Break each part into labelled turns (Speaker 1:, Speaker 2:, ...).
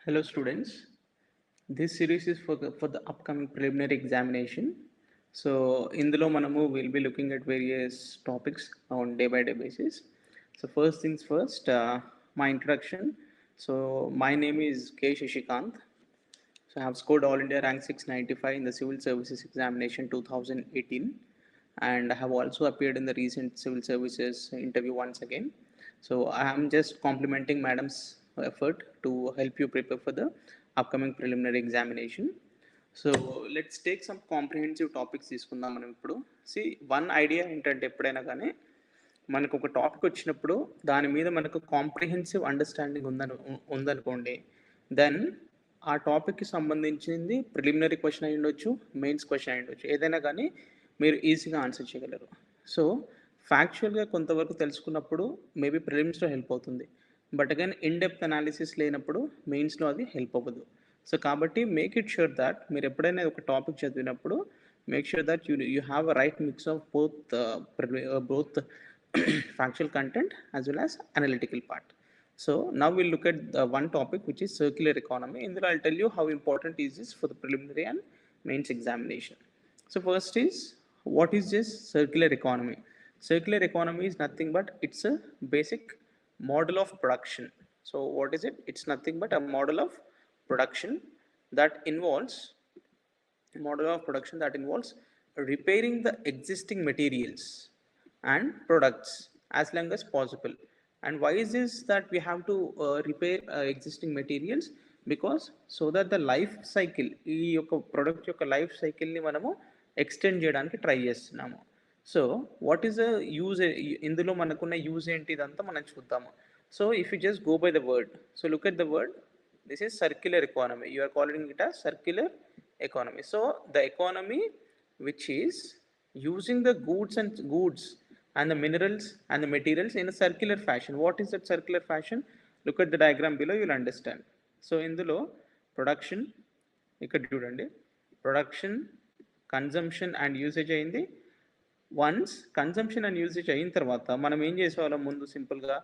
Speaker 1: Hello students, this series is for the upcoming preliminary examination. So ఇందులో మనము will be looking at various topics on day by day basis. So first things first, my introduction. So my name is K. Shishikant. So I have scored All India Rank 695 in the Civil Services Examination 2018, and I have also appeared in the recent Civil Services interview once again. So I am just complimenting Madam's effort to help you prepare for the upcoming preliminary examination. So let's take some comprehensive topics తీసుకుందాం మనం ఇప్పుడు. See, one idea ఏంటంటే ఎప్పుడైనా కానీ మనకు ఒక topic వచ్చినప్పుడు దాని మీద మనకు కాంప్రిహెన్సివ్ అండర్స్టాండింగ్ ఉందనుకోండి, దెన్ ఆ టాపిక్కి సంబంధించింది ప్రిలిమినరీ క్వశ్చన్ అయి ఉండొచ్చు, మెయిన్స్ క్వశ్చన్ అయి ఉండొచ్చు, ఏదైనా కానీ మీరు ఈజీగా ఆన్సర్ చేయగలరు. సో ఫ్యాక్చువల్గా కొంతవరకు తెలుసుకున్నప్పుడు మేబీ ప్రిలిమ్స్లో హెల్ప్ అవుతుంది, but again in depth analysis లేనప్పుడు మెయిన్స్లో అది హెల్ప్ అవ్వదు. సో కాబట్టి మేక్ ఇట్ షూర్ దట్ మీరు ఎప్పుడైనా ఒక టాపిక్ చదివినప్పుడు make sure that you have a right mix of both factual content as well as analytical part. So now we'll look at the one topic which is circular economy. In that I'll tell you how important is this for the preliminary and mains examination. So first is, what is this circular economy? Circular economy is nothing but it's a basic model of production. So what is it? It's nothing but a model of production that involves repairing the existing materials and products as long as possible. And why is this that we have to repair existing materials? Because so that the life cycle, ఈ యొక్క product యొక్క life సైకిల్ని మనము extend చేయడానికి try చేస్తున్నాము. So what is the use, ఇందులో మనకున్న use ఏంటి, ఇదంతా మనం చూద్దాము. So if you just go by the word, so look at the word, this is circular economy. You are calling it as circular economy. So the economy which is using the goods and the minerals and the materials in a circular fashion. What is that circular fashion? Look at the diagram below, you will understand. So ఇందులో production, ఇక్కడ చూడండి, production, consumption and usage అయింది. Once consumption and usage అయిన తర్వాత మనం ఏం చేసేవాళ్ళం, ముందు సింపుల్గా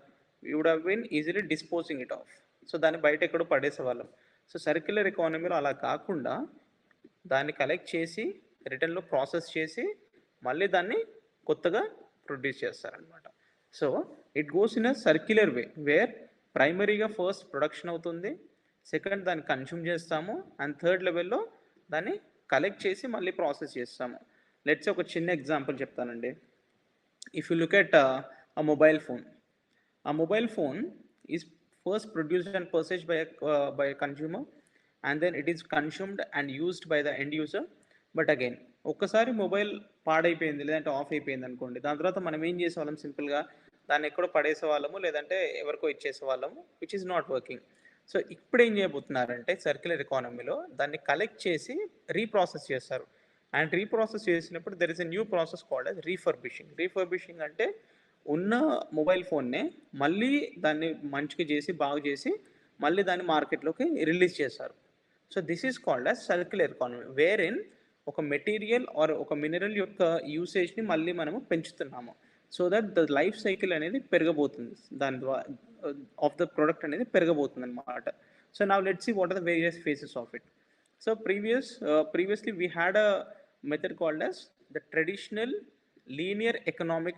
Speaker 1: you would have been easily disposing it off. So దాన్ని బయట ఎక్కడో పడేసేవాళ్ళం. సో సర్క్యులర్ ఎకానమీలో అలా కాకుండా దాన్ని కలెక్ట్ చేసి రిటర్న్లో ప్రాసెస్ చేసి మళ్ళీ దాన్ని కొత్తగా ప్రొడ్యూస్ చేస్తారనమాట. So it goes in a circular way wear ప్రైమరీగా ఫస్ట్ ప్రొడక్షన్ అవుతుంది, సెకండ్ దాన్ని కన్జ్యూమ్ చేస్తాము, అండ్ థర్డ్ లెవెల్లో దాన్ని కలెక్ట్ చేసి మళ్ళీ ప్రాసెస్ చేస్తాము. లెట్స్ ఒక చిన్న ఎగ్జాంపుల్ చెప్తానండి. If you look at a mobile phone, a mobile phone is first produced and purchased by a consumer, and then it is consumed and used by the end user. But again ఒక్కసారి mobile పాడైపోయింది లేదంటే of అయిపోయింది అనుకోండి, దాని తర్వాత మనం ఏం చేసేవాళ్ళం, సింపుల్గా దాన్ని ఎక్కడో పడేసేవాళ్ళము లేదంటే ఎవరికో ఇచ్చేసేవాళ్ళము, which is not working. So ఇప్పుడు ఏం చేయబోతున్నారంటే సర్క్యులర్ ఎకానమీలో దాన్ని కలెక్ట్ చేసి రీప్రాసెస్ చేస్తారు. అండ్ రీప్రాసెస్ చేసినప్పుడు there is a new process called as refurbishing. Refurbishing అంటే ఉన్న మొబైల్ ఫోన్నే మళ్ళీ దాన్ని మంచిగా చేసి బాగు చేసి మళ్ళీ దాన్ని మార్కెట్లోకి రిలీజ్ చేస్తారు. So this is called as circular economy, where in ఒక మెటీరియల్ ఆర్ ఒక మినరల్ యొక్క యూసేజ్ని మళ్ళీ మనము పెంచుతున్నాము, so that the life cycle అనేది పెరగబోతుంది, దాని ద్వారా ఆఫ్ ద ప్రోడక్ట్ అనేది పెరగబోతుంది అనమాట. So now let's see what are the various phases of it. So previously we had a method called as the traditional linear economic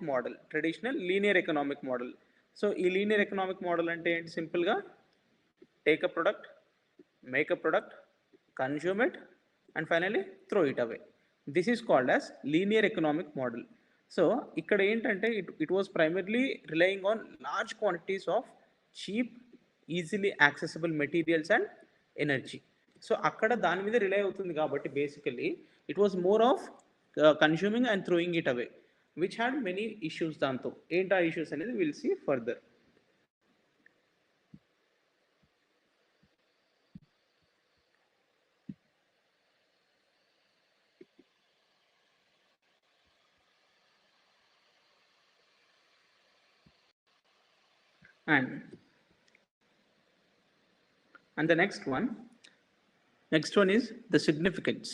Speaker 1: model. So ఈ linear economic model అంటే ఏంటి, సింపుల్గా take a product, make a product, consume it and finally throw it away. This is called as linear economic model. So ఇక్కడ ఏంటంటే it was primarily relying on large quantities of cheap, easily accessible materials and energy. So అక్కడ దాని మీద rely అవుతుంది కాబట్టి basically it was more of consuming and throwing it away, which had many issues. దాంతో ఏంటి ఆ ఇష్యూస్ అనేది will see further. And the next one is the significance.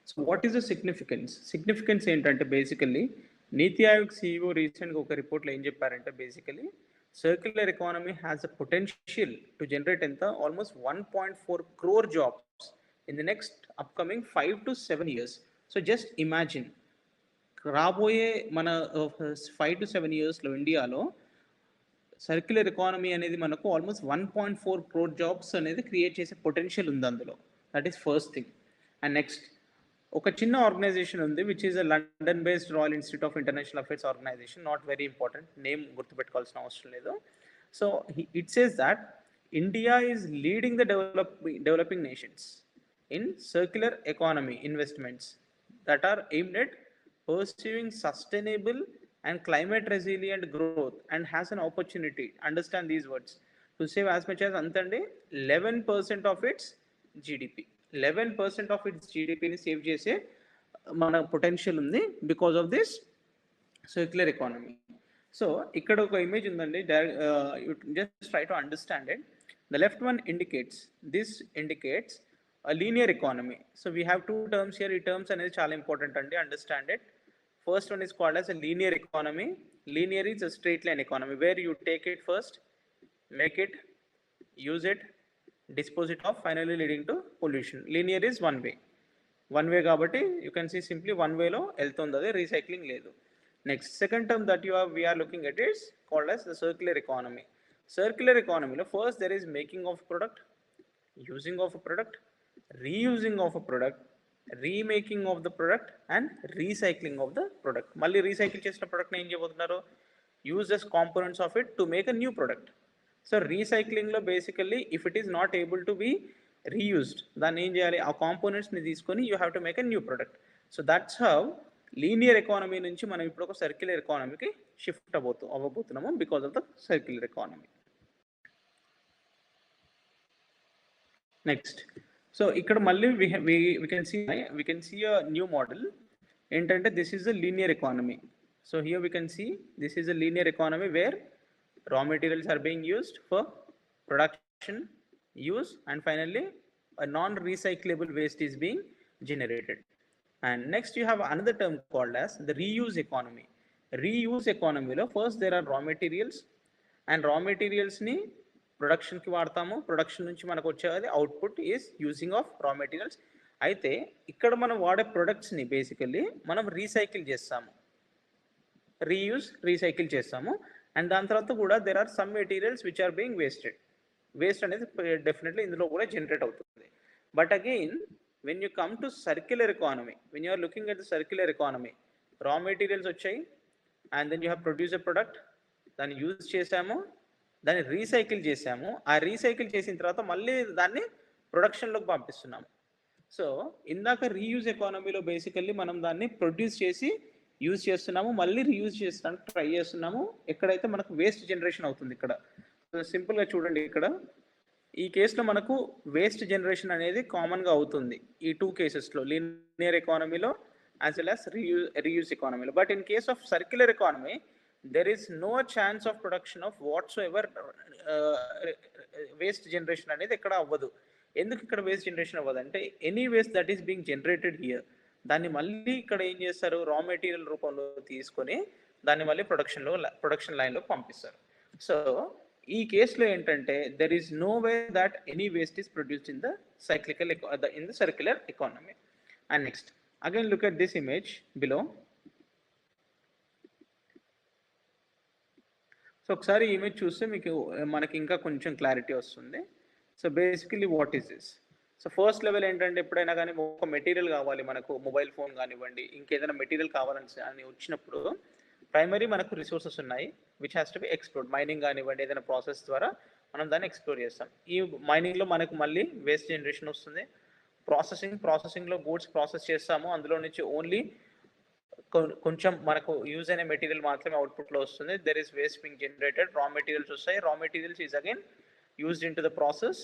Speaker 1: So what is the significance? Significance ఏంటంటే basically నీతి Aayog CEO రీసెంట్గా ఒక రిపోర్ట్లో ఏం చెప్పారంటే basically circular economy has the potential to generate almost 1.4 crore jobs in the next upcoming 5 to 7 years. So just imagine, రాబోయే మన 5 to 7 yearsలో ఇండియాలో circular economy అనేది మనకు ఆల్మోస్ట్ 1.4 క్రోర్ జాబ్స్ అనేది క్రియేట్ చేసే పొటెన్షియల్ ఉంది అందులో. That is first thing. And next, ఒక చిన్న ఆర్గనైజేషన్ ఉంది which is a London based royal institute of international affairs organization, not very important, name గుర్తుపెట్టుకోవాల్సిన అవసరం లేదు. So it says that India is leading the developing nations in circular economy investments that are aimed at pursuing sustainable and climate resilient growth and has an opportunity, understand these words, to save as much as antandi 11% of its GDP. 11% of its GDP ని save చేసే మన potential ఉంది because of this circular economy. So ఇక్కడ ఒక image ఉందండి, you just try to understand it. The left one indicates a linear economy. So we have two terms here. ఈ terms అనేది చాలా ఇంపార్టెంట్ అండి, understand it. First one is called as a linear economy. Linear is a straight line economy where you take it first, make it, use it, dispose it off, finally leading to pollution. Linear is one way కాబట్టి you can see simply one way లో వెళ్తుంది, అది recycling లేదు. Next, second term that we are looking at is called as the circular economy. Circular economy లో first there is making of product, using of a product, reusing of a product, remaking of the product and recycling of the product. మళ్ళీ recycle చేసిన ప్రొడక్ట్ని ఏం చేయబోతున్నారు, use this components of it to make a new product. So రీసైక్లింగ్లో basically if it is not able to be reused, దాన్ని ఏం చేయాలి, ఆ కాంపోనెంట్స్ని తీసుకొని you have to make a new product. So that's how linear economy నుంచి మనం ఇప్పుడు ఒక సర్క్యులర్ ఎకానమీకి షిఫ్ట్ అవ్వబోతున్నాము because of the circular economy. Next, so ఇక్కడ మళ్ళీ we can see a new model. ఏంటంటే this is a linear economy. So here we can see this is a linear economy where raw materials are being used for production, use, and finally a non-recyclable waste is being generated. And next you have another term called as the reuse economy. Reuse economy lo first there are raw materials, and raw materials ni ప్రొడక్షన్కి వాడతాము, production నుంచి మనకు వచ్చేది output is using of raw materials. అయితే ఇక్కడ మనం వాడే ప్రొడక్ట్స్ని basically మనం రీసైకిల్ చేస్తాము, రీసైకిల్ చేస్తాము. అండ్ దాని తర్వాత కూడా there are some materials which are being waste అనేది డెఫినెట్లీ ఇందులో కూడా జనరేట్ అవుతుంది. But again when you come to circular economy, when you are looking at the circular economy, raw materials వచ్చాయి and then you have produce a product, దాన్ని use చేసాము, దాన్ని recycle చేసాము, ఆ రీసైకిల్ చేసిన తర్వాత మళ్ళీ దాన్ని ప్రొడక్షన్లోకి పంపిస్తున్నాము. సో ఇందాక రీయూజ్ ఎకానమీలో బేసికల్లీ మనం దాన్ని ప్రొడ్యూస్ చేసి యూజ్ చేస్తున్నాము, మళ్ళీ రీయూజ్ చేస్తానికి ట్రై చేస్తున్నాము ఎక్కడైతే మనకు వేస్ట్ జనరేషన్ అవుతుంది. ఇక్కడ సింపుల్గా చూడండి, ఇక్కడ ఈ కేసులో మనకు వేస్ట్ జనరేషన్ అనేది కామన్గా అవుతుంది ఈ టూ కేసెస్లో, లీనియర్ ఎకానమీలో యాజ్ వెల్ యాజ్ రీయూజ్ ఎకానమీలో. But in case of circular economy there is no chance of production of whatsoever waste generation అనేది ఇక్కడ అవ్వదు. ఎందుకు ఇక్కడ వేస్ట్ జనరేషన్ అవ్వదు అంటే any waste that is being generated here, దాన్ని మళ్ళీ ఇక్కడ ఏం చేస్తారు, రా మెటీరియల్ రూపంలో తీసుకొని దాన్ని మళ్ళీ ప్రొడక్షన్ లైన్లో పంపిస్తారు. సో ఈ కేసులో ఏంటంటే there is no way that any waste is produced in the circular economy. And next again look at this image below. So ఒకసారి ఇమేజ్ చూస్తే మీకు మనకి ఇంకా కొంచెం క్లారిటీ వస్తుంది. So basically what is this? So first level ఏంటంటే ఎప్పుడైనా కానీ ఒక మెటీరియల్ కావాలి మనకు, మొబైల్ ఫోన్ కానివ్వండి, ఇంకేదైనా మెటీరియల్ కావాలని వచ్చినప్పుడు ప్రైమరీ మనకు రిసోర్సెస్ ఉన్నాయి which has to B explored. Mining కానివ్వండి, ఏదైనా ప్రాసెస్ ద్వారా మనం దాన్ని ఎక్స్ప్లోర్ చేస్తాం. ఈ మైనింగ్లో మనకు మళ్ళీ వేస్ట్ జనరేషన్ వస్తుంది. ప్రాసెసింగ్లో గూడ్స్ ప్రాసెస్ చేస్తాము, అందులో నుంచి ఓన్లీ కొంచెం మనకు యూజ్ అయిన మెటీరియల్ మాత్రమే అవుట్పుట్లో వస్తుంది. There is waste being generated, raw materials వస్తాయి. Raw materials is again used in to the process,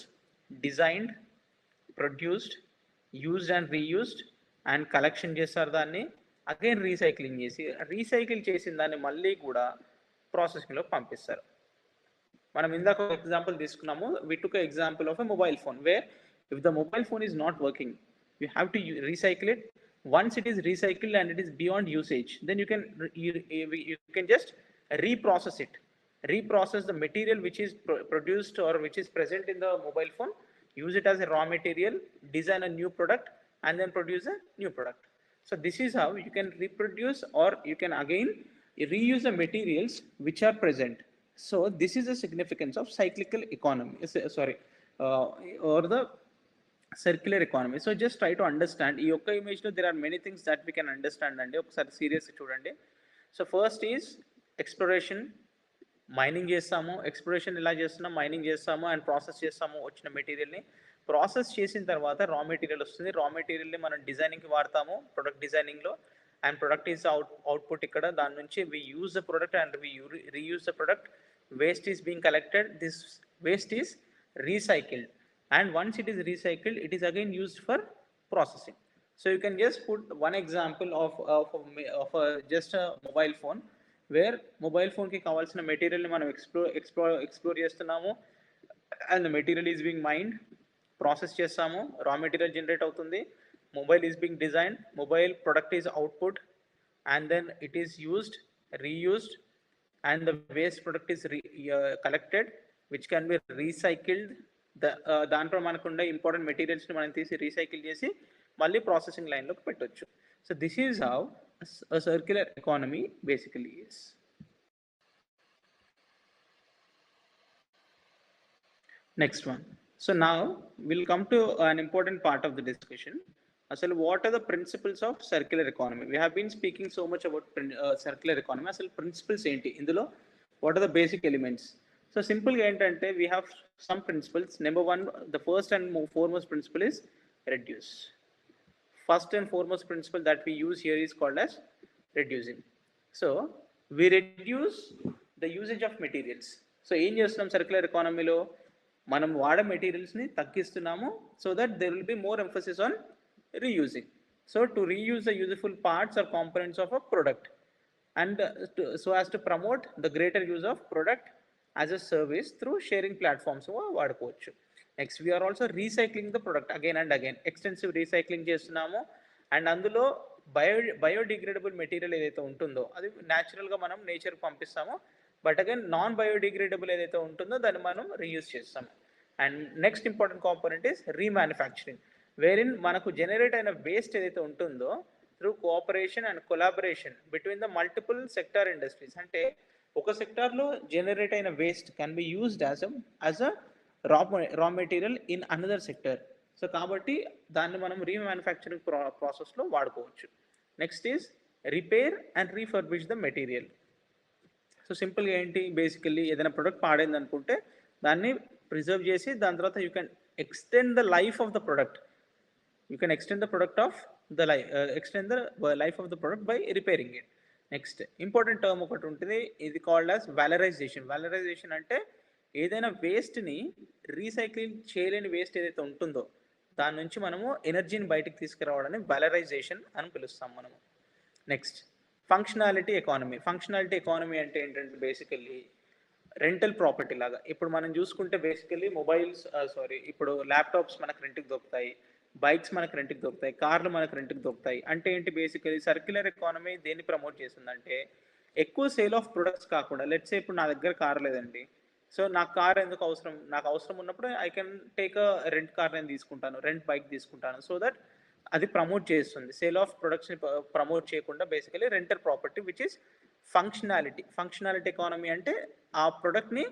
Speaker 1: designed, produced, used and reused, and collection చేస్తారు దాన్ని, అగైన్ రీసైకిల్ చేసిన దాన్ని మళ్ళీ కూడా ప్రాసెసింగ్లో పంపిస్తారు. మనం ఇందాక ఒక ఎగ్జాంపుల్ తీసుకున్నాము, we took example of a mobile phone where if the mobile phone is not working you have to recycle it. Once it is recycled and it is beyond usage, then you can just reprocess it. reprocess the material which is produced or which is present in the mobile phone, use it as a raw material, design a new product, and then produce a new product. So this is how you can reproduce, or you can again reuse the materials which are present. So this is the significance of cyclical economy, uh, or the circular economy. So just try to understand ఈ ఒక్క ఇమేజ్లో there are many things that we can understand అండి. ఒకసారి సీరియస్గా చూడండి. So first is exploration. Mining చేస్తాము, exploration ఇలా చేస్తున్నాం, మైనింగ్ చేస్తాము అండ్ ప్రాసెస్ చేస్తాము, వచ్చిన మెటీరియల్ని ప్రాసెస్ చేసిన తర్వాత రా మెటీరియల్ వస్తుంది. రా మెటీరియల్ని మనం డిజైనింగ్కి వాడతాము, ప్రొడక్ట్ డిజైనింగ్లో, అండ్ ప్రొడక్ట్ ఈజ్ అవుట్పుట్ ఇక్కడ. దాని నుంచి we use the product and we reuse the product. Waste is being collected, this waste is recycled, and once it is recycled it is again used for processing. So you can just put one example of just a mobile phone, where mobile phone ki kavalsina material ni manam explore చేస్తున్నాము, and the material is being mined, process చేస్తాము, raw material generate అవుతుంది, mobile is being designed, mobile product is output, and then it is used, reused, and the waste product is collected, which can be recycled. దాంట్లో మనకుండే important మెటీరియల్స్ని మనం తీసి recycle చేసి మళ్ళీ processing లైన్లోకి పెట్టవచ్చు. So this is how a circular economy basically is. Next one. So now we'll come to an important part of the discussion. Asal what are the principles of circular economy? We have been speaking so much about circular economy. Asal principles enti indulo, what are the basic elements? So simple ga entante we have some principles. Number one, the first and foremost principle is reduce. First and foremost principle that we use here is called as reducing. So we reduce the usage of materials. So ఏం చేస్తున్నాం circular economy లో, మనం వాడే మెటీరియల్స్ని తగ్గిస్తున్నాము, so that there will be more emphasis on reusing. So to reuse the useful parts or components of a product, and so as to promote the greater use of product as a service through sharing platforms వాడుకోవచ్చు. Next we're also recycling the product again and again, extensive recycling చేస్తున్నాము, and అందులో biodegradable material ఏదైతే ఉంటుందో అది న్యాచురల్గా మనం నేచర్కి పంపిస్తాము, బట్ అగైన్ నాన్ బయోడిగ్రేడబుల్ ఏదైతే ఉంటుందో దాన్ని మనం రీయూజ్ చేస్తాము. And next important component is remanufacturing, wherein మనకు జనరేట్ అయిన వేస్ట్ ఏదైతే ఉంటుందో through cooperation and collaboration between the multiple sector industries. అంటే ఒక సెక్టార్లో జనరేట్ అయిన waste can be used as a raw material in another sector. So కాబట్టి దాన్ని మనం రీమ్యానుఫ్యాక్చరింగ్ ప్రాసెస్లో వాడుకోవచ్చు. Next is repair and refurbish the material. So సింపుల్గా ఏంటి, బేసికల్లీ ఏదైనా ప్రొడక్ట్ పాడైంది అనుకుంటే దాన్ని ప్రిజర్వ్ చేసి దాని తర్వాత you can extend the life of the product. You can extend the product of the life of the product by repairing it. Next important term ఒకటి ఉంటుంది, ఇది కాల్డ్ యాజ్ వాలరైజేషన్. వాలరైజేషన్ అంటే ఏదైనా వేస్ట్ని రీసైక్లింగ్ చేయలేని వేస్ట్ ఏదైతే ఉంటుందో దాని నుంచి మనము ఎనర్జీని బయటకు తీసుకురావడాన్ని వాలరైజేషన్ అని పిలుస్తాం మనము. Next functionality economy. Functionality economy అంటే ఏంటంటే బేసికల్లీ రెంటల్ ప్రాపర్టీ లాగా. ఇప్పుడు మనం చూసుకుంటే బేసికల్లీ ఇప్పుడు ల్యాప్టాప్స్ మనకు రెంట్కి దొరుకుతాయి, బైక్స్ మనకు రెంట్కి దొరుకుతాయి, కార్లు మనకు రెంట్కి దొరుకుతాయి. అంటే ఏంటి, బేసికలీ సర్క్యులర్ ఎకానమీ దేన్ని ప్రమోట్ చేస్తుందంటే ఎక్కువ సేల్ ఆఫ్ ప్రొడక్ట్స్ కాకుండా, లెట్స్ సే ఇప్పుడు నా దగ్గర కార్ లేదండి, సో నాకు కార్ ఎందుకు అవసరం, నాకు అవసరం ఉన్నప్పుడు I can take a rent car నేను తీసుకుంటాను, రెంట్ బైక్ తీసుకుంటాను. సో దట్ అది ప్రమోట్ చేస్తుంది, సేల్ ఆఫ్ ప్రొడక్ట్స్ని ప్రమోట్ చేయకుండా basically rental property which is functionality. Functionality economy అంటే ఆ ప్రొడక్ట్ని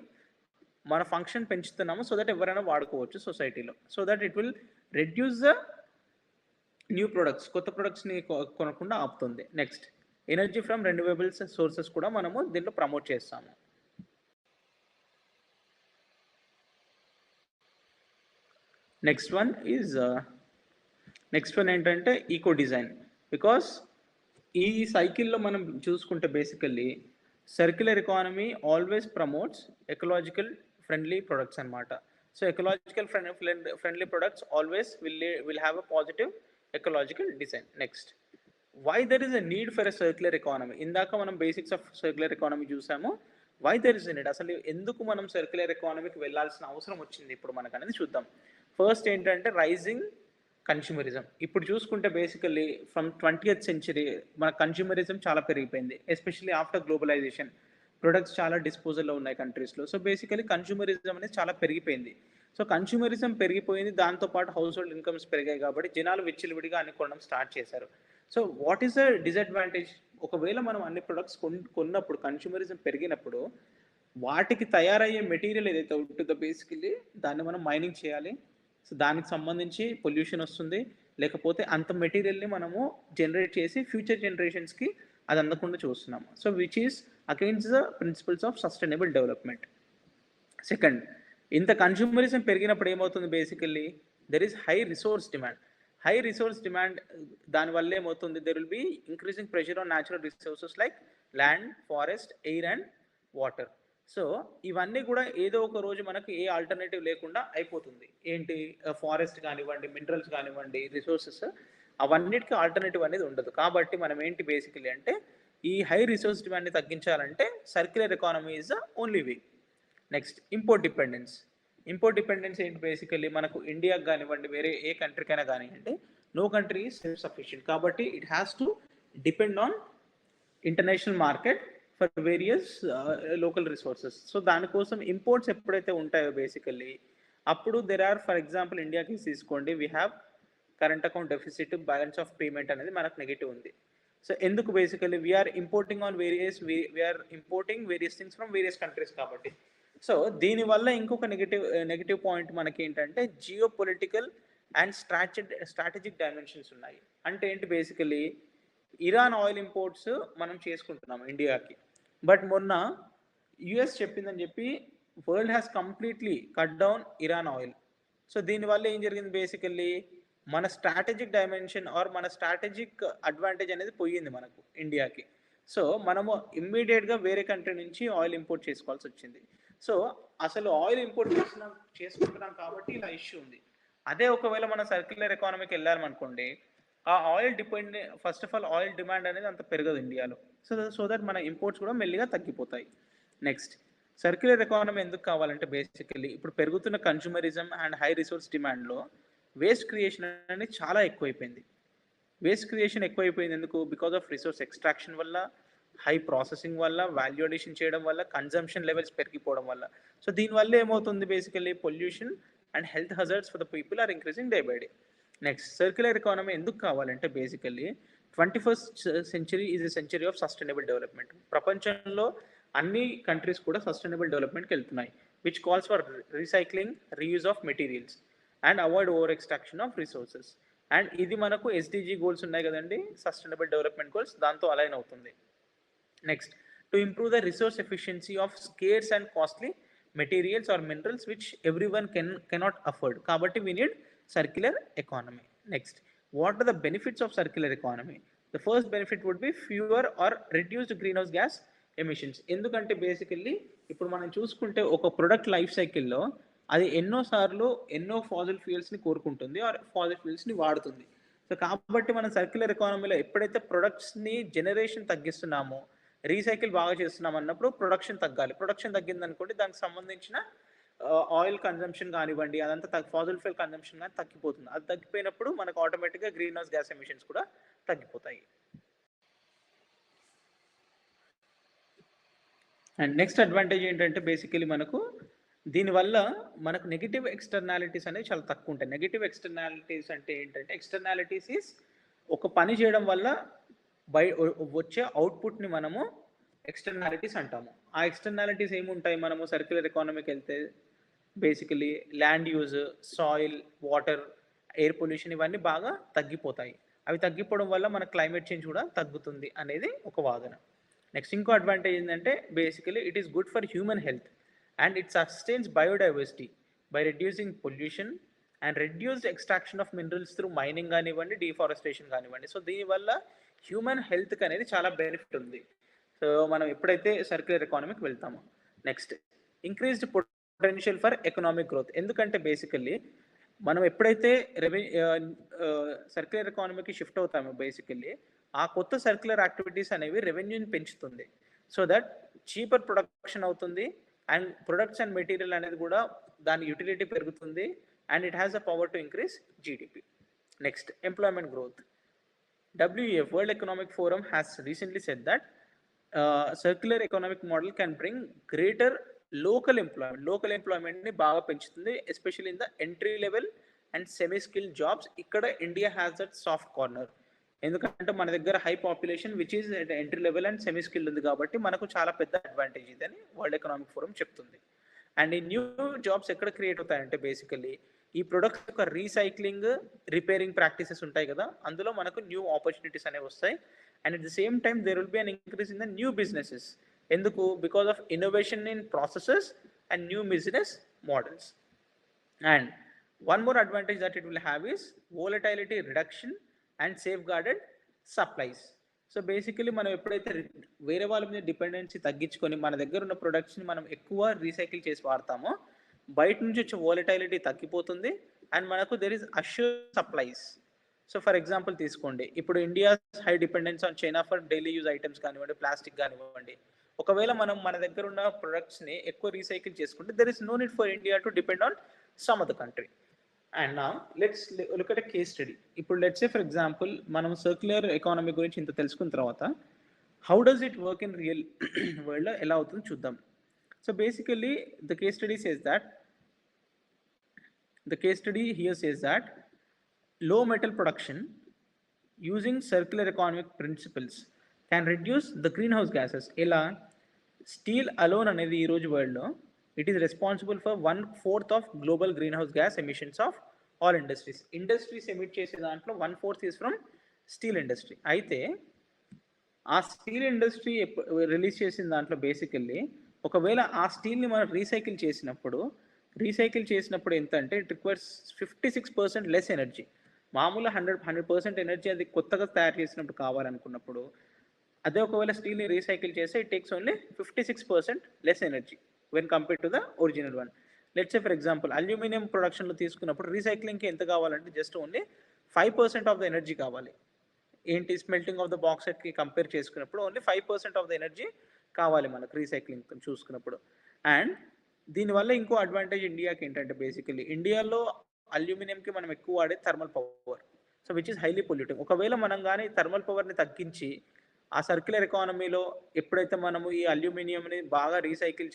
Speaker 1: మన ఫంక్షన్ పెంచుతున్నాము సో దట్ ఎవరైనా వాడుకోవచ్చు సొసైటీలో, so that it will reduce the new products, కొత్త ప్రొడక్ట్స్ని కొనకుండా ఆపుతుంది. Next energy from renewable sources కూడా మనము దీంట్లో ప్రమోట్ చేస్తాము. నెక్స్ట్ వన్ ఏంటంటే ఈకో డిజైన్. బికాస్ ఈ సైకిల్లో మనం చూసుకుంటే basically circular economy always promotes ecological friendly products అనమాట. So ecological friendly products always will have a positive ecological design. Next why there is a need for a circular economy. ఇందాక మనం basics of circular economy చూసాము. Why there is a need, అసలు ఎందుకు మనం circular ఎకానమీకి వెళ్ళాల్సిన అవసరం వచ్చింది ఇప్పుడు మనకు అనేది చూద్దాం. ఫస్ట్ ఏంటంటే రైజింగ్ కన్స్యూమరిజం. ఇప్పుడు చూసుకుంటే బేసికల్లీ ఫ్రమ్ 20th century మన కన్స్యూమరిజం చాలా పెరిగిపోయింది, ఎస్పెషల్లీ ఆఫ్టర్ గ్లోబలైజేషన్. ప్రొడక్ట్స్ చాలా డిస్పోజల్లో ఉన్నాయి కంట్రీస్లో. సో బేసికలీ కన్స్యూమరిజం అనేది చాలా పెరిగిపోయింది. సో కన్స్యూమరిజం పెరిగిపోయింది, దాంతోపాటు హౌస్ హోల్డ్ ఇన్కమ్స్ పెరిగాయి కాబట్టి జనాలు విచ్చలవిడిగా అన్ని కొనడం స్టార్ట్ చేశారు. So what is the disadvantage? ఒకవేళ మనం అన్ని ప్రొడక్ట్స్ కొన్నప్పుడు కన్స్యూమరిజం పెరిగినప్పుడు వాటికి తయారయ్యే మెటీరియల్ ఏదైతే ఉంటుందో బేసికలీ దాన్ని మనం మైనింగ్ చేయాలి. సో దానికి సంబంధించి పొల్యూషన్ వస్తుంది. లేకపోతే అంత మెటీరియల్ని మనము జనరేట్ చేసి ఫ్యూచర్ జనరేషన్స్కి అది అందకుండా చూస్తున్నాము. So which is against the principles of sustainable development. Second, ఇంత కన్స్యూమరిజం పెరిగినప్పుడు ఏమవుతుంది? Basically there is high resource demand. High resource demand దానివల్ల ఏమవుతుంది? There will be increasing pressure on natural resources like land, forest, air and water. So ఇవన్నీ కూడా ఏదో ఒక రోజు మనకి ఏ ఆల్టర్నేటివ్ లేకుండా అయిపోతుంది. ఏంటి? ఫారెస్ట్ కానివ్వండి, మినరల్స్ కానివ్వండి, రిసోర్సెస్, అవన్నిటికీ ఆల్టర్నేటివ్ అనేది ఉండదు. కాబట్టి మనం ఏంటి బేసికలీ అంటే ఈ హై రిసోర్స్ డిమాండ్ని తగ్గించాలంటే circular economy is the only way. Next, import dependence. Import dependence ఏంటి? బేసికల్లీ మనకు ఇండియాకి కానివ్వండి, వేరే ఏ కంట్రీకైనా కానివ్వండి, no country is self sufficient. కాబట్టి it has to depend on international market for various local resources. So దానికోసం ఇంపోర్ట్స్ ఎప్పుడైతే ఉంటాయో బేసికల్లీ అప్పుడు దెర్ ఆర్, ఫర్ ఎగ్జాంపుల్ ఇండియాకి తీసుకోండి, we have current account deficit, balance of payment అనేది మనకు negative ఉంది. సో ఎందుకు? Basically we're importing on we're importing various things from various countries కాబట్టి. సో దీనివల్ల ఇంకొక నెగిటివ్ పాయింట్ మనకి ఏంటంటే geopolitical and strategic dimensions ఉన్నాయి. అంటే ఏంటి? బేసికలీ ఇరాన్ ఆయిల్ ఇంపోర్ట్స్ మనం చేసుకుంటున్నాం ఇండియాకి, బట్ మొన్న యుఎస్ చెప్పిందని చెప్పి world has completely cut down Iran oil. So దీనివల్ల ఏం జరిగింది? బేసికల్లీ మన స్ట్రాటజిక్ డైమెన్షన్ ఆర్ మన స్ట్రాటజిక్ అడ్వాంటేజ్ అనేది పోయింది మనకు ఇండియాకి. సో మనము ఇమ్మీడియట్గా వేరే కంట్రీ నుంచి ఆయిల్ ఇంపోర్ట్ చేసుకోవాల్సి వచ్చింది. సో అసలు ఆయిల్ ఇంపోర్ట్ చేసుకుంటున్నాం కాబట్టి ఇలా ఇష్యూ ఉంది. అదే ఒకవేళ మన సర్క్యులర్ ఎకానమీకి వెళ్ళామనుకోండి, ఆ oil first of all oil demand అనేది అంత పెరగదు ఇండియాలో. సో దట్ మన ఇంపోర్ట్స్ కూడా మెల్లిగా తగ్గిపోతాయి. నెక్స్ట్, సర్క్యులర్ ఎకానమీ ఎందుకు కావాలంటే బేసికల్లీ ఇప్పుడు పెరుగుతున్న కన్స్యూమరిజం అండ్ హై రిసోర్స్ డిమాండ్లో వేస్ట్ క్రియేషన్ అనేది చాలా ఎక్కువైపోయింది. వేస్ట్ క్రియేషన్ ఎక్కువైపోయింది ఎందుకు? బికాస్ ఆఫ్ రిసోర్స్ ఎక్స్ట్రాక్షన్ వల్ల, హై ప్రాసెసింగ్ వల్ల, వాల్యూ అడిషన్ చేయడం వల్ల, కన్జంప్షన్ లెవెల్స్ పెరిగిపోవడం వల్ల. సో దీనివల్ల ఏమవుతుంది? Basically pollution and health hazards for the people are increasing day by day. Next, circular economy ఎందుకు కావాలంటే basically 21st century is a century of sustainable development. ప్రపంచంలో అన్ని కంట్రీస్ కూడా సస్టైనబుల్ డెవలప్మెంట్కి వెళ్తున్నాయి, which calls for recycling, reuse of materials and avoid over extraction of resources. And ఇది మనకు SDG goals ఉన్నాయి కదండి, సస్టైనబుల్ డెవలప్మెంట్ గోల్స్, దాంతో అలైన్ అవుతుంది. Next, to improve the resource efficiency of scarce and costly materials or minerals which everyone cannot afford. కాబట్టి we need circular economy. Next, what are the benefits of circular economy? The first benefit would be fewer or reduced greenhouse gas emissions. ఎందుకంటే basically ఇప్పుడు మనం చూసుకుంటే ఒక product life సైకిల్లో అది ఎన్నోసార్లు ఎన్నో ఫాజిల్ ఫ్యూయల్స్ని కోరుకుంటుంది ఆర్ ఫాజిల్ ఫ్యూయల్స్ని వాడుతుంది. సో కాబట్టి మనం సర్క్యులర్ ఎకానమీలో ఎప్పుడైతే ప్రొడక్ట్స్ని జనరేషన్ తగ్గిస్తున్నామో, రీసైకిల్ బాగా చేస్తున్నాం అన్నప్పుడు ప్రొడక్షన్ తగ్గాలి. ప్రొడక్షన్ తగ్గిందనుకోండి దానికి సంబంధించిన ఆయిల్ కన్జంప్షన్ కానివ్వండి, అదంతా ఫాజిల్ ఫ్యూయల్ కన్జంప్షన్ కానీ తగ్గిపోతుంది. అది తగ్గిపోయినప్పుడు మనకు ఆటోమేటిక్గా గ్రీన్ హౌస్ గ్యాస్ ఎమిషన్స్ కూడా తగ్గిపోతాయి. అండ్ నెక్స్ట్ అడ్వాంటేజ్ ఏంటంటే బేసికలీ మనకు దీనివల్ల మనకు నెగిటివ్ ఎక్స్టర్నాలిటీస్ అనేవి చాలా తక్కువ ఉంటాయి. నెగిటివ్ ఎక్స్టర్నాలిటీస్ అంటే ఏంటంటే, ఎక్స్టర్నాలిటీస్ ఈస్ ఒక పని చేయడం వల్ల వచ్చే అవుట్పుట్ని మనము ఎక్స్టర్నాలిటీస్ అంటాము. ఆ ఎక్స్టర్నాలిటీస్ ఏముంటాయి? మనము సర్క్యులర్ ఎకానమీకి వెళ్తే basically land use, soil, water, air pollution ఇవన్నీ బాగా తగ్గిపోతాయి. అవి తగ్గిపోవడం వల్ల మన క్లైమేట్ చేంజ్ కూడా తగ్గుతుంది అనేది ఒక వాదన. నెక్స్ట్, ఇంకో అడ్వాంటేజ్ ఏంటంటే basically it is good for human health and it sustains biodiversity by reducing pollution and reduced extraction of minerals through mining కానివ్వండి, డిఫారెస్టేషన్ కానివ్వండి. సో దీనివల్ల హ్యూమన్ హెల్త్కి అనేది చాలా బెనిఫిట్ ఉంది. సో మనం ఎప్పుడైతే సర్క్యులర్ ఎకానమీకి వెళ్తామో. Next, increased potential for economic growth. ఎందుకంటే బేసికల్లీ మనం ఎప్పుడైతే సర్క్యులర్ ఎకానమీకి షిఫ్ట్ అవుతామో బేసికల్లీ ఆ కొత్త సర్క్యులర్ యాక్టివిటీస్ అనేవి రెవెన్యూని పెంచుతుంది. సో దట్ చీపర్ ప్రొడక్షన్ అవుతుంది అండ్ ప్రొడక్ట్స్ అండ్ మెటీరియల్ అనేది కూడా దాని యూటిలిటీ పెరుగుతుంది and it has a power to increase GDP. Next, employment growth. WEF, World Economic Forum, has recently said that circular economic model can bring greater local ఎంప్లాయ్మెంట్ని బాగా పెంచుతుంది, especially in the entry level and semi skill jobs. ఇక్కడ India has that soft corner, ఎందుకంటే మన దగ్గర high population which is entry level and semi skill ఉంది కాబట్టి మనకు చాలా పెద్ద అడ్వాంటేజ్ ఇది అని వరల్డ్ ఎకనామిక్ ఫోరం చెప్తుంది. అండ్ ఈ న్యూ జాబ్స్ ఎక్కడ క్రియేట్ అవుతాయంటే బేసికల్లీ ఈ ప్రొడక్ట్స్ యొక్క రీసైక్లింగ్, రిపేరింగ్ ప్రాక్టీసెస్ ఉంటాయి కదా, అందులో మనకు న్యూ ఆపర్చునిటీస్ అనేవి వస్తాయి. And at the same time there will be an increase in the new businesses. ఎందుకు? Because of innovation in processes and new business models. And one more advantage that it will have is volatility reduction and safeguarded supplies. So basically మనం ఎప్పుడైతే వేరే వాళ్ళ మీద dependency తగ్గించుకొని మన దగ్గర ఉన్న ప్రొడక్ట్స్ని మనం ఎక్కువ రీసైకిల్ చేసి వాడతామో బయట నుంచి వచ్చే వోలటైలిటీ తగ్గిపోతుంది అండ్ మనకు there is assure supplies. So for example తీసుకోండి, ఇప్పుడు India high dependence on China for daily use items కానివ్వండి, ప్లాస్టిక్ కానివ్వండి. ఒకవేళ మనం మన దగ్గర ఉన్న ప్రొడక్ట్స్ని ఎక్కువ రీసైకిల్ చేసుకుంటే there is no need for India to depend on some other country. And now let's look at a case study. ఇప్పుడు let's say for example మనం సర్క్యులర్ ఎకానమీ గురించి ఇంత తెలుసుకున్న తర్వాత how does it work in real world లో ఎలా అవుతుందో చూద్దాం. So basically the case study here says that low metal production using circular economic principles can reduce the greenhouse gases. ఎలా? స్టీల్ అలోన్ అనేది ఈరోజు వరల్డ్లో it is responsible for 1/4 of global greenhouse gas emissions of all industries. Industries emit చేసే దాంట్లో 1/4 is from steel industry. అయితే ఆ steel industry release చేసిన దాంట్లో బేసికల్లీ ఒకవేళ ఆ స్టీల్ని మనం రీసైకిల్ చేసినప్పుడు ఎంత అంటే ఇట్ రిక్వైర్స్ 56% లెస్ ఎనర్జీ. మామూలు 100% ఎనర్జీ అది కొత్తగా తయారు చేసినప్పుడు కావాలనుకున్నప్పుడు, అదే ఒకవేళ స్టీల్ని రీసైకిల్ చేస్తే it takes only 56% less energy when compared to the original one. Let's say for example aluminium ప్రొడక్షన్లో తీసుకున్నప్పుడు రీసైక్లింగ్కి ఎంత కావాలంటే just only 5% of the energy కావాలి. ఏంటి? స్మెల్టింగ్ ఆఫ్ ద బాక్సైట్కి కంపేర్ చేసుకున్నప్పుడు ఓన్లీ 5% ఆఫ్ ద ఎనర్జీ కావాలి మనకు రీసైక్లింగ్ చూసుకున్నప్పుడు. అండ్ దీనివల్ల ఇంకో అడ్వాంటేజ్ ఇండియాకి ఏంటంటే బేసికలీ ఇండియాలో అల్యూమినియంకి మనం ఎక్కువ వాడే thermal power, so which is highly polluting. ఒకవేళ మనం కానీ థర్మల్ పవర్ని తగ్గించి ఆ సర్క్యులర్ ఎకానమీలో ఎప్పుడైతే మనము ఈ అల్యూమినియంని బాగా రీసైకిల్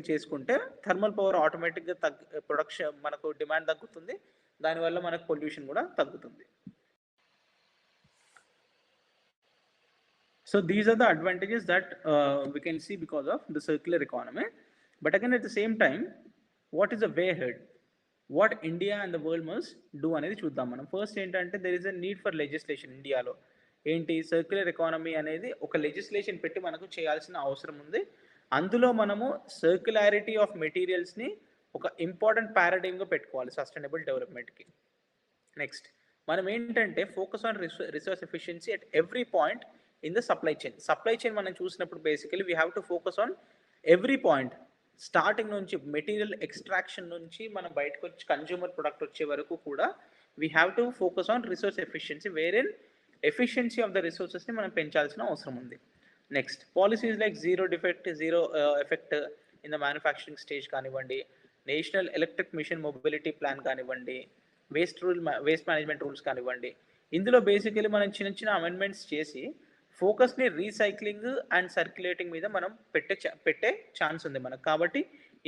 Speaker 1: చేసుకుంటే థర్మల్ పవర్ ఆటోమేటిక్గా ప్రొడక్షన్ మనకు డిమాండ్ తగ్గుతుంది, దానివల్ల మనకు పొల్యూషన్ కూడా తగ్గుతుంది. So these are the advantages that we can see because of the circular economy. But again at the same time what is the way head, what India and the world must do అనేది చూద్దాం మనం. First ఏంటంటే there is a need for legislation. ఇండియాలో ఏంటి? Circular economy అనేది ఒక legislation పెట్టి మనకు చేయాల్సిన అవసరం ఉంది. అందులో మనము సర్క్యులారిటీ ఆఫ్ మెటీరియల్స్ని ఒక ఇంపార్టెంట్ పారాడైమ్గా పెట్టుకోవాలి సస్టైనబుల్ డెవలప్మెంట్కి. నెక్స్ట్ మనం ఏంటంటే focus on resource efficiency at every point in the supply chain మనం చూసినప్పుడు basically we have to focus on every point, starting నుంచి మెటీరియల్ ఎక్స్ట్రాక్షన్ నుంచి మనం బయటకు వచ్చి కన్జ్యూమర్ ప్రొడక్ట్ వచ్చే వరకు కూడా we have to focus on resource efficiency, wherein efficiency of the రిసోర్సెస్ని మనం పెంచాల్సిన అవసరం ఉంది. Next policies like zero effect in the manufacturing stage కానివ్వండి, national electric mission mobility plan కానివ్వండి, వేస్ట్ మేనేజ్మెంట్ రూల్స్ కానివ్వండి. ఇందులో బేసికలీ మనం చిన్న అమెండ్మెంట్స్ చేసి ఫోకస్ని రీసైక్లింగ్ అండ్ సర్క్యులేటింగ్ మీద మనం పెట్టే ఛాన్స్ ఉంది మనకు. కాబట్టి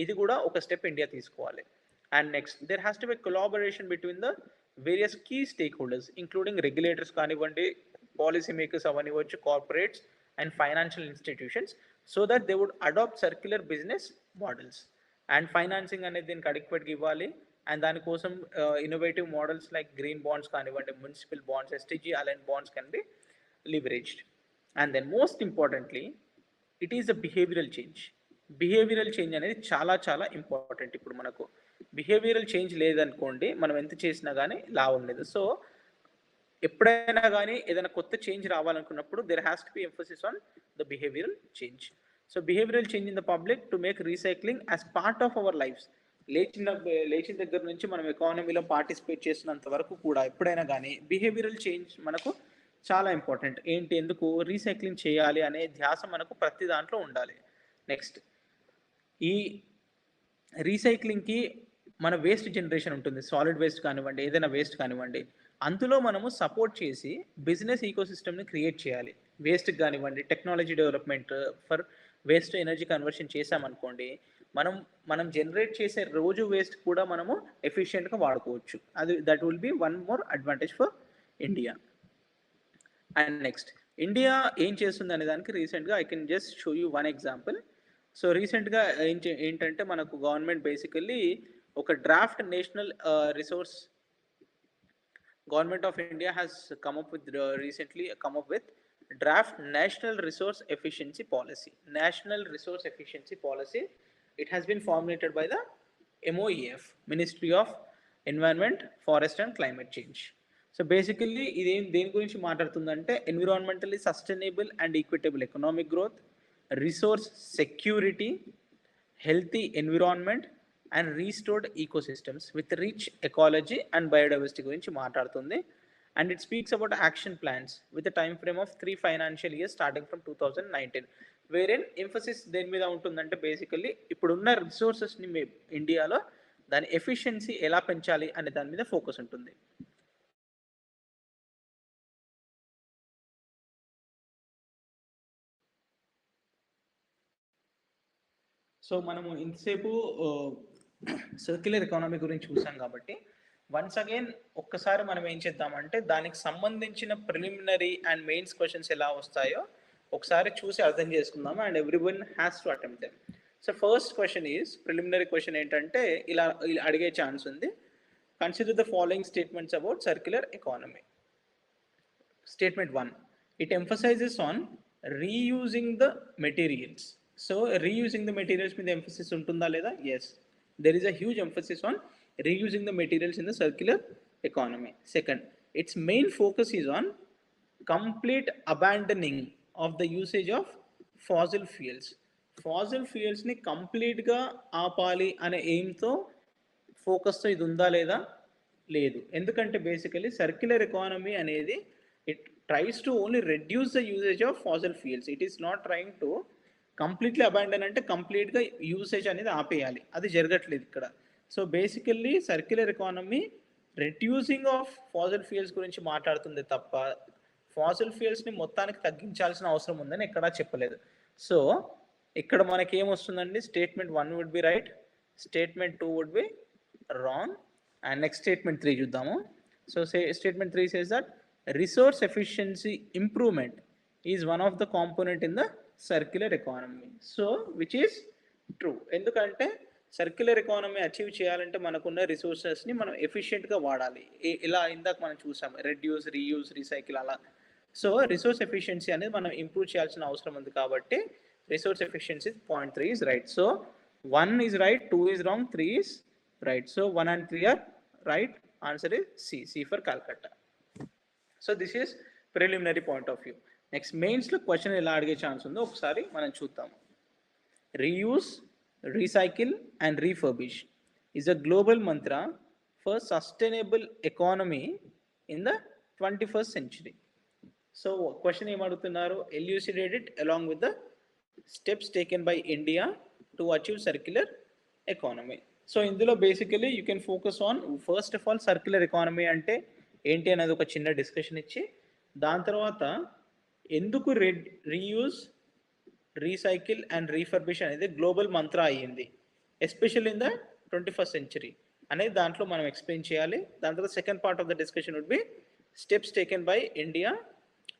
Speaker 1: ఇది కూడా ఒక స్టెప్ ఇండియా తీసుకోవాలి. And next there has to be collaboration between the various key stakeholders including regulators కానివ్వండి, పాలసీ మేకర్స్ అవనివ్వచ్చు, corporates and financial institutions, so that they would adopt circular business models. And financing అనేది దీనికి అడిక్వేట్గా ఇవ్వాలి. And దానికోసం innovative models like green bonds కానివ్వండి, municipal bonds, SDG align bonds can be leveraged. And then most importantly it is a behavioural change అనేది చాలా చాలా important. ఇప్పుడు మనకు బిహేవియరల్ చేంజ్ లేదనుకోండి, మనం ఎంత చేసినా కానీ లాభం లేదు. సో ఎప్పుడైనా కానీ ఏదైనా కొత్త చేంజ్ రావాలనుకున్నప్పుడు there has to be emphasis on the behavioural change. So behavioural change in the public to make recycling as part of our lifes. లేచిన దగ్గర నుంచి మనం ఎకానమీలో పార్టిసిపేట్ చేసినంత వరకు కూడా ఎప్పుడైనా కానీ బిహేవియరల్ చేంజ్ మనకు చాలా ఇంపార్టెంట్. ఏంటి? ఎందుకు? రీసైక్లింగ్ చేయాలి అనే ధ్యాస మనకు ప్రతి దాంట్లో ఉండాలి. నెక్స్ట్ ఈ రీసైక్లింగ్కి మన వేస్ట్ జనరేషన్ ఉంటుంది, సాలిడ్ వేస్ట్ కానివ్వండి, ఏదైనా వేస్ట్ కానివ్వండి, అందులో మనము సపోర్ట్ చేసి బిజినెస్ ఈకోసిస్టమ్ని క్రియేట్ చేయాలి. వేస్ట్కి కానివ్వండి, technology development for waste energy conversion చేసామనుకోండి, మనం మనం జనరేట్ చేసే రోజు వేస్ట్ కూడా మనము ఎఫిషియెంట్గా వాడుకోవచ్చు. అది that will be one more advantage for India. And next, India ఏం చేస్తుంది అనే దానికి రీసెంట్గా I can just show you one example. So రీసెంట్గా ఏంటంటే మనకు గవర్నమెంట్ బేసికల్లీ ఒక draft national resource Government of India has come up with recently come up with draft National Resource Efficiency Policy. National Resource Efficiency Policy. It has been formulated by the MOEF, Ministry of Environment, Forest and Climate Change. So basically ఇదేం దేని గురించి మాట్లాడుతుందంటే environmentally sustainable and equitable economic growth, resource security, healthy environment and restored ecosystems with rich ecology and biodiversity గురించి మాట్లాడుతుంది. And it speaks about action plans with a time frame of 3 financial years starting from 2019, wherein emphasis దేని మీద ఉంటుందంటే basically ఇప్పుడున్న రిసోర్సెస్ని ఇండియాలో దాని efficiency ఎలా పెంచాలి అనే దాని మీద ఫోకస్ ఉంటుంది. సో మనము ఇంతసేపు సర్క్యులర్ ఎకానమీ గురించి చూసాం కాబట్టి వన్స్ అగైన్ ఒక్కసారి మనం ఏం చేద్దామంటే దానికి సంబంధించిన ప్రిలిమినరీ అండ్ మెయిన్స్ క్వశ్చన్స్ ఎలా వస్తాయో ఒకసారి చూసి అర్థం చేసుకుందాము. And everyone has to attempt them. So first question is preliminary question ఏంటంటే ఇలా అడిగే ఛాన్స్ ఉంది. Consider the following statements about circular economy. Statement 1, it emphasizes on reusing the materials. So reusing the materials with emphasis untunda leda? Yes, there is a huge emphasis on reusing the materials in the circular economy. Second, its main focus is on complete abandoning of the usage of fossil fuels. Fossil fuels ni complete ga aapali ane aim tho focus తో ఇది ఉందా లేదా? లేదు. ఎందుకంటే basically circular economy అనేది it tries to only reduce the usage of fossil fuels. It is not trying to completely abandon అంటే కంప్లీట్గా usage అనేది ఆపేయాలి. అది జరగట్లేదు ఇక్కడ. So basically circular economy reducing of fossil fuels గురించి మాట్లాడుతుంది తప్ప ఫాసిల్ ఫ్యూయల్స్ని మొత్తానికి తగ్గించాల్సిన అవసరం ఉందని ఎక్కడా చెప్పలేదు. సో ఇక్కడ మనకి ఏమొస్తుందండి, statement 1 would be right, statement 2 would be wrong. And next statement 3 చూద్దాము. So statement 3 says that resource efficiency improvement is one of the component in the circular economy. So which is true. ఎందుకంటే circular economy achieve చేయాలంటే మనకున్న రిసోర్సెస్ని మనం ఎఫిషియెంట్గా వాడాలి. ఇలా ఇందాక మనం చూసాం, రెడ్యూస్, రీయూజ్, రీసైకిల్ అలా. సో రిసోర్స్ ఎఫిషియన్సీ అనేది మనం ఇంప్రూవ్ చేయాల్సిన అవసరం ఉంది కాబట్టి resource efficiency point 3 is right. So 1 is right, 2 is wrong, 3 is right. So 1 and 3 are right. Answer is C for Calcutta. So this is preliminary point of view. Next మెయిన్స్లో question ఎలా అడిగే chance ఉందో ఒకసారి మనం చూద్దాము. Reuse, recycle and refurbish is a global mantra for sustainable economy in the 21st century. So question ఏమడుగుతున్నారు, elucidate it along with the steps taken by India to achieve circular economy. So ఇందులో basically you can focus on first of all circular economy అంటే ఏంటి అనేది ఒక చిన్న discussion ఇచ్చి, దాని తర్వాత ఎందుకు రీయూజ్, రీసైకిల్ అండ్ రీఫర్బిష్ అనేది గ్లోబల్ మంత్ర అయ్యింది special in the 21st century అనేది దాంట్లో మనం ఎక్స్ప్లెయిన్ చేయాలి. దాని తర్వాత second part of the discussion would be steps taken by India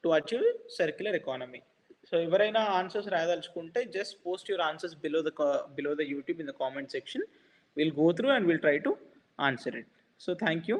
Speaker 1: to achieve circular economy. So ఎవరైనా ఆన్సర్స్ రాయదలుచుకుంటే just post your answers below the YouTube in the comment section. We'll go through and we'll try to answer it. So thank you.